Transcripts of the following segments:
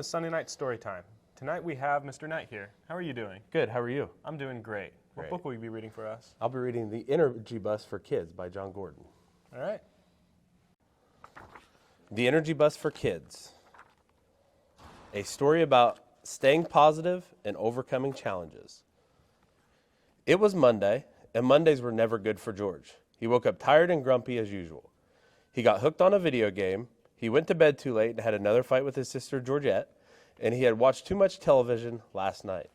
to Sunday Night Story Time. Tonight we have Mr. Knight here. How are you doing? Good, how are you? I'm doing great. What book will you be reading for us? I'll be reading The Energy Bus for Kids by John Gordon. All right. The Energy Bus for Kids. A story about staying positive and overcoming challenges. It was Monday, and Mondays were never good for George. He woke up tired and grumpy as usual. He got hooked on a video game. He went to bed too late and had another fight with his sister Georgette, and he had watched too much television last night.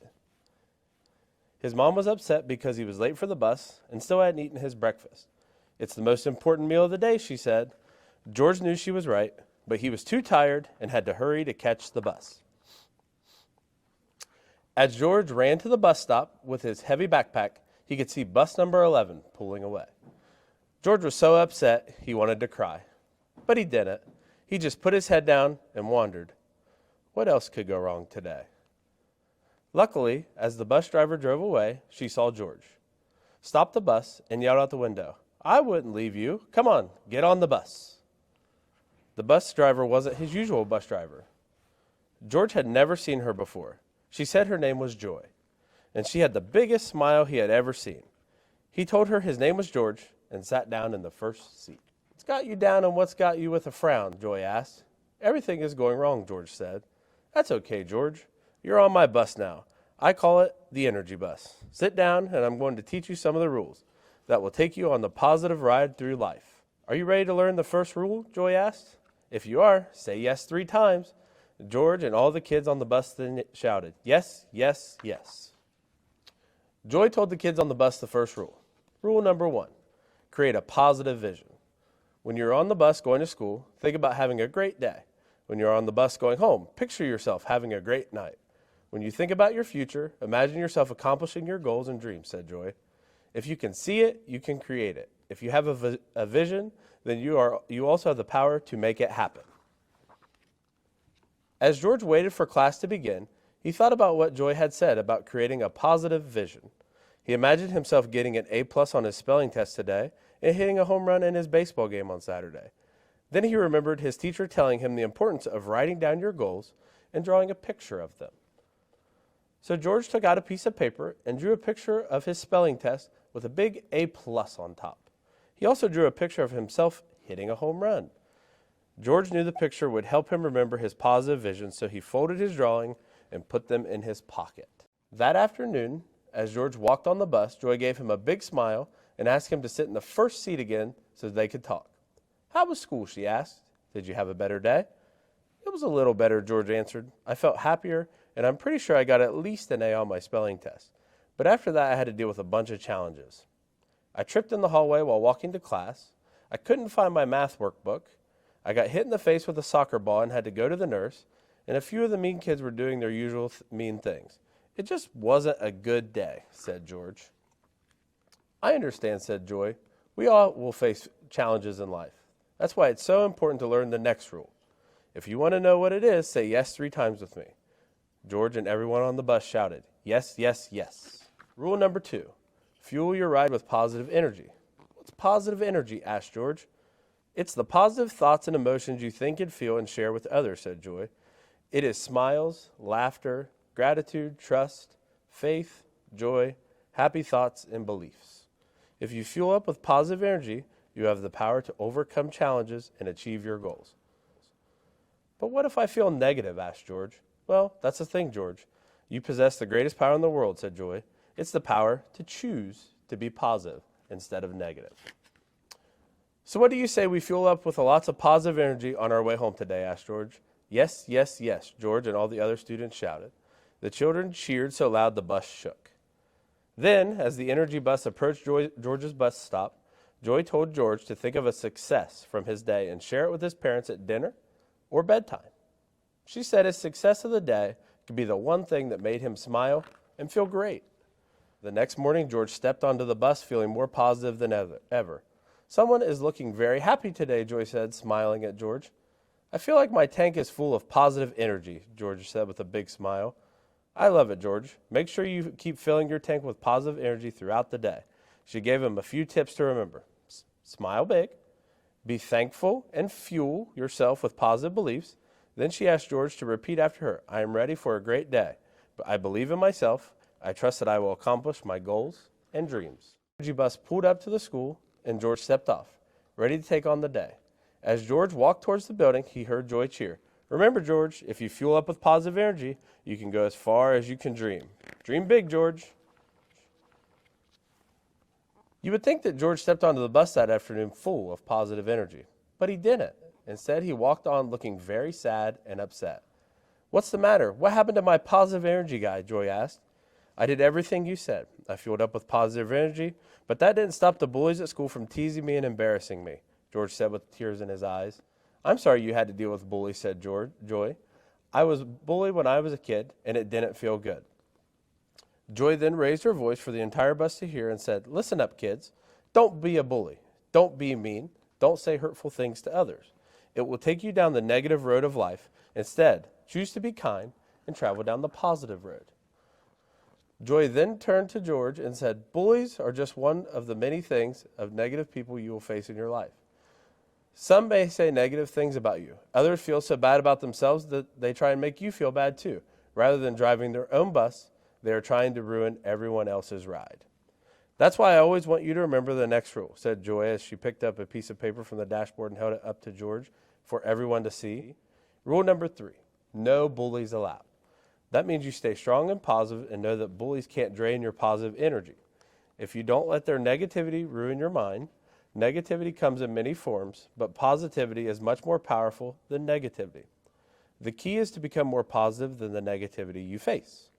His mom was upset because he was late for the bus and still hadn't eaten his breakfast. It's the most important meal of the day, she said. George knew she was right, but he was too tired and had to hurry to catch the bus. As George ran to the bus stop with his heavy backpack, he could see bus number 11 pulling away. George was so upset he wanted to cry, but he didn't. He just put his head down and wondered, what else could go wrong today? Luckily, as the bus driver drove away, she saw George, stopped the bus, and yelled out the window, "I wouldn't leave you. Come on, get on the bus." The bus driver wasn't his usual bus driver. George had never seen her before. She said her name was Joy, and she had the biggest smile he had ever seen. He told her his name was George and sat down in the first seat. "What's got you down and what's got you with a frown?" Joy asked. "Everything is going wrong," George said. "That's okay, George. You're on my bus now. I call it the Energy Bus. Sit down and I'm going to teach you some of the rules that will take you on the positive ride through life." "Are you ready to learn the first rule?" Joy asked. "If you are, say yes 3 times. George and all the kids on the bus then shouted, "Yes, yes, yes." Joy told the kids on the bus the first rule. Rule number 1, create a positive vision. When you're on the bus going to school, think about having a great day. When you're on the bus going home, picture yourself having a great night. When you think about your future, imagine yourself accomplishing your goals and dreams, said Joy. If you can see it, you can create it. If you have a vision, then you also have the power to make it happen. As George waited for class to begin, he thought about what Joy had said about creating a positive vision. He imagined himself getting an A+ on his spelling test today and hitting a home run in his baseball game on Saturday. Then he remembered his teacher telling him the importance of writing down your goals and drawing a picture of them. So George took out a piece of paper and drew a picture of his spelling test with a big A+ on top. He also drew a picture of himself hitting a home run. George knew the picture would help him remember his positive vision, so he folded his drawing and put them in his pocket. That afternoon, as George walked on the bus, Joy gave him a big smile and asked him to sit in the first seat again so they could talk. "How was school?" she asked. "Did you have a better day?" "It was a little better," George answered. "I felt happier, and I'm pretty sure I got at least an A on my spelling test. But after that, I had to deal with a bunch of challenges. I tripped in the hallway while walking to class. I couldn't find my math workbook. I got hit in the face with a soccer ball and had to go to the nurse, and a few of the mean kids were doing their usual mean things. It just wasn't a good day," said George. "I understand," said Joy. "We all will face challenges in life. That's why it's so important to learn the next rule. If you want to know what it is, say yes 3 times with me." George and everyone on the bus shouted, "Yes, yes, yes." Rule number 2, fuel your ride with positive energy. "What's positive energy?" asked George. "It's the positive thoughts and emotions you think and feel and share with others," said Joy. "It is smiles, laughter, gratitude, trust, faith, joy, happy thoughts, and beliefs. If you fuel up with positive energy, you have the power to overcome challenges and achieve your goals." "But what if I feel negative?" asked George. "Well, that's the thing, George. You possess the greatest power in the world," said Joy. "It's the power to choose to be positive instead of negative." "So what do you say we fuel up with lots of positive energy on our way home today?" asked George. "Yes, yes, yes," George and all the other students shouted. The children cheered so loud the bus shook. Then, as the Energy Bus approached George's bus stop, Joy told George to think of a success from his day and share it with his parents at dinner or bedtime. She said his success of the day could be the one thing that made him smile and feel great. The next morning, George stepped onto the bus feeling more positive than ever. "Someone is looking very happy today," Joy said, smiling at George. "I feel like my tank is full of positive energy," George said with a big smile. "I love it, George. Make sure you keep filling your tank with positive energy throughout the day." She gave him a few tips to remember. Smile big, be thankful and fuel yourself with positive beliefs, Then she asked George to repeat after her, I am ready for a great day, but I believe in myself. I trust that I will accomplish my goals and dreams. The energy bus pulled up to the school, and George stepped off, ready to take on the day. As George walked towards the building, he heard Joy cheer. Remember, George, if you fuel up with positive energy, you can go as far as you can dream. Dream big, George. You would think that George stepped onto the bus that afternoon full of positive energy, but he didn't. Instead, he walked on looking very sad and upset. What's the matter? What happened to my positive energy guy? Joy asked. I did everything you said. I fueled up with positive energy, but that didn't stop the bullies at school from teasing me and embarrassing me, George said with tears in his eyes. I'm sorry you had to deal with bullies, said Joy. I was bullied when I was a kid, and it didn't feel good. Joy then raised her voice for the entire bus to hear and said, Listen up, kids. Don't be a bully. Don't be mean. Don't say hurtful things to others. It will take you down the negative road of life. Instead, choose to be kind and travel down the positive road. Joy then turned to George and said, Bullies are just one of the many things of negative people you will face in your life. Some may say negative things about you. Others feel so bad about themselves that they try and make you feel bad too. Rather than driving their own bus, they are trying to ruin everyone else's ride. That's why I always want you to remember the next rule, said Joy as she picked up a piece of paper from the dashboard and held it up to George for everyone to see. Rule number 3, no bullies allowed. That means you stay strong and positive and know that bullies can't drain your positive energy. If you don't let their negativity ruin your mind, negativity comes in many forms, but positivity is much more powerful than negativity. The key is to become more positive than the negativity you face.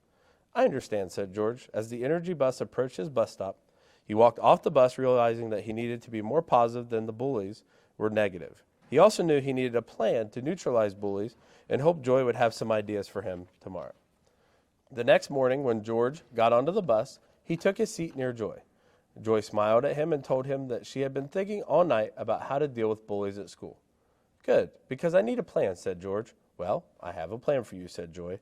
I understand, said George. As the energy bus approached his bus stop, he walked off the bus realizing that he needed to be more positive than the bullies were negative. He also knew he needed a plan to neutralize bullies and hoped Joy would have some ideas for him tomorrow. The next morning, when George got onto the bus, he took his seat near Joy. Joy smiled at him and told him that she had been thinking all night about how to deal with bullies at school. Good, because I need a plan, said George. Well, I have a plan for you, said Joy.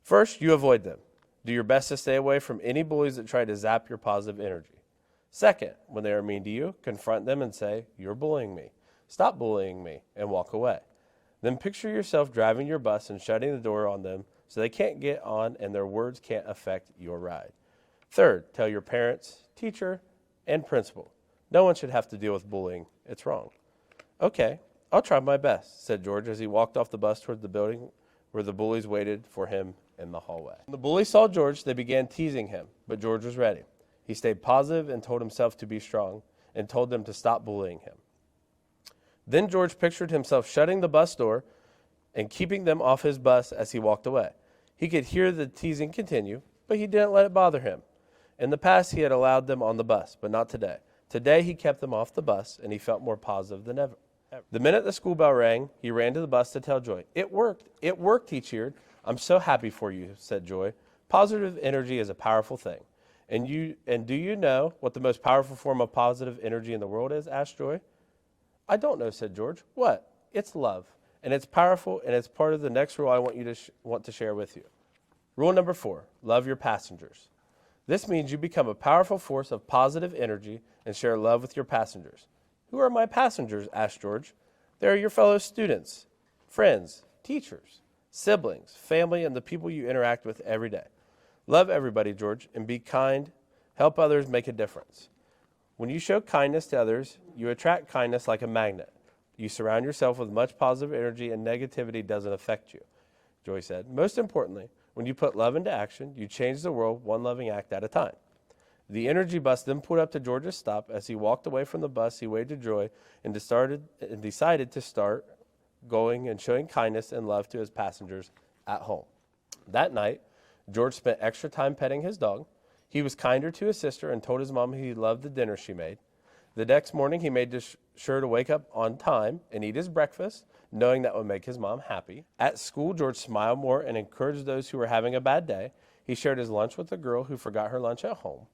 First, you avoid them. Do your best to stay away from any bullies that try to zap your positive energy. Second, when they are mean to you, confront them and say, You're bullying me. Stop bullying me, and walk away. Then picture yourself driving your bus and shutting the door on them so they can't get on and their words can't affect your ride. Third, tell your parents, teacher, and principal. No one should have to deal with bullying. It's wrong. Okay, I'll try my best, said George as he walked off the bus toward the building where the bullies waited for him in the hallway. When the bullies saw George, they began teasing him, but George was ready. He stayed positive and told himself to be strong and told them to stop bullying him. Then George pictured himself shutting the bus door and keeping them off his bus as he walked away. He could hear the teasing continue, but he didn't let it bother him. In the past, he had allowed them on the bus, but not today. Today, he kept them off the bus, and he felt more positive than ever. The minute the school bell rang, he ran to the bus to tell Joy. It worked. It worked, he cheered. I'm so happy for you, said Joy. Positive energy is a powerful thing. And do you know what the most powerful form of positive energy in the world is? Asked Joy. I don't know, said George. What? It's love. And it's powerful, and it's part of the next rule I want you to want to share with you. Rule number 4, love your passengers. This means you become a powerful force of positive energy and share love with your passengers. Who are my passengers? Asked George. They are your fellow students, friends, teachers, siblings, family, and the people you interact with every day. Love everybody, George, and be kind. Help others make a difference. When you show kindness to others, you attract kindness like a magnet. You surround yourself with much positive energy and negativity doesn't affect you, Joy said. Most importantly, when you put love into action, you change the world one loving act at a time. The energy bus then pulled up to George's stop. As he walked away from the bus, he waved to Joy and decided to start going and showing kindness and love to his passengers at home. That night, George spent extra time petting his dog. He was kinder to his sister and told his mom he loved the dinner she made. The next morning, he made sure to wake up on time and eat his breakfast, knowing that would make his mom happy. At school, George smiled more and encouraged those who were having a bad day. He shared his lunch with a girl who forgot her lunch at home.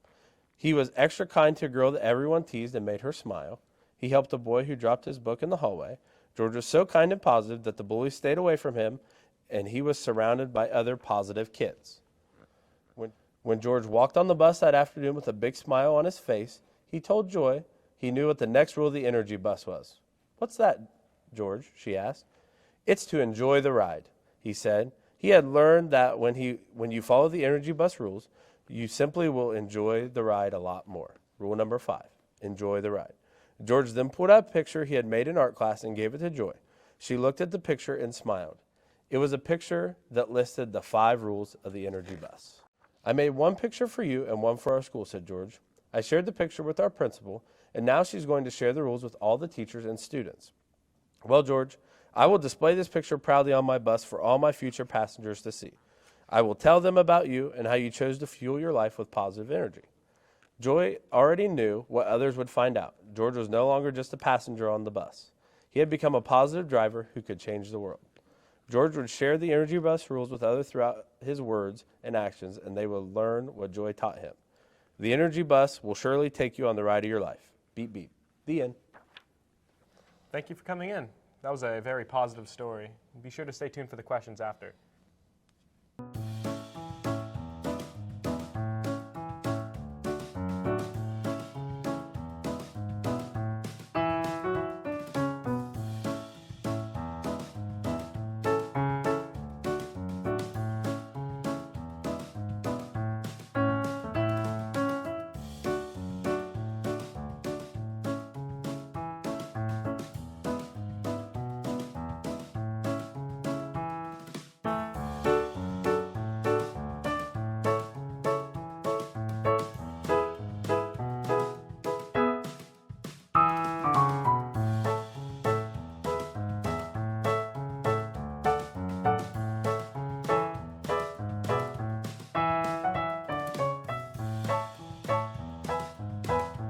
He was extra kind to a girl that everyone teased and made her smile. He helped a boy who dropped his book in the hallway. George was so kind and positive that the bullies stayed away from him, and he was surrounded by other positive kids. When George walked on the bus that afternoon with a big smile on his face, he told Joy he knew what the next rule of the energy bus was. What's that, George? She asked. It's to enjoy the ride, he said. He had learned that when you follow the Energy Bus rules, you simply will enjoy the ride a lot more. Rule number 5, enjoy the ride. George then pulled out a picture he had made in art class and gave it to Joy. She looked at the picture and smiled. It was a picture that listed the 5 rules of the Energy Bus. I made one picture for you and one for our school, said George. I shared the picture with our principal, and now she's going to share the rules with all the teachers and students. Well, George, I will display this picture proudly on my bus for all my future passengers to see. I will tell them about you and how you chose to fuel your life with positive energy. Joy already knew what others would find out. George was no longer just a passenger on the bus. He had become a positive driver who could change the world. George would share the Energy Bus rules with others throughout his words and actions, and they would learn what Joy taught him. The Energy Bus will surely take you on the ride of your life. Beep, beep. The end. Thank you for coming in. That was a very positive story. Be sure to stay tuned for the questions after.